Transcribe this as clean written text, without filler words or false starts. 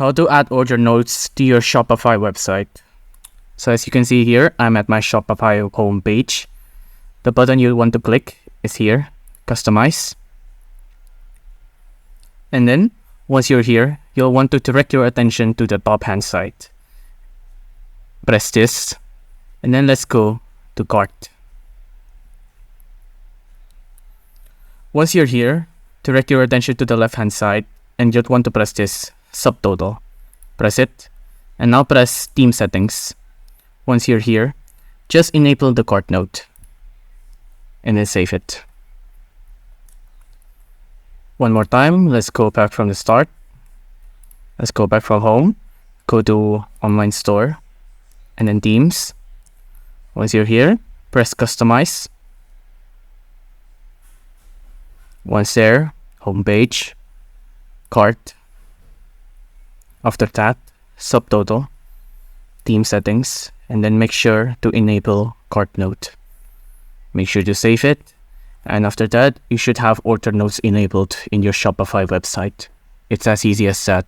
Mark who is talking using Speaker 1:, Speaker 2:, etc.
Speaker 1: How to add order notes to your Shopify website. So as you can see here, I'm at my Shopify homepage. The button you want to click is here, Customize. And then once you're here, you'll want to direct your attention to the top hand side. Press this, and then let's go to Cart. Once you're here, direct your attention to the left hand side, and you'd want to press this Subtotal. Press it, and now press Theme Settings. Once you're here, just enable the cart note, and then save it. One more time, let's go back from the start. Let's go back from home, go to Online Store, and then Themes. Once you're here, press Customize. Once there, Homepage, Cart. After that, Subtotal, Theme Settings, and then make sure to enable Cart Note. Make sure to save it, and after that, you should have order notes enabled in your Shopify website. It's as easy as that.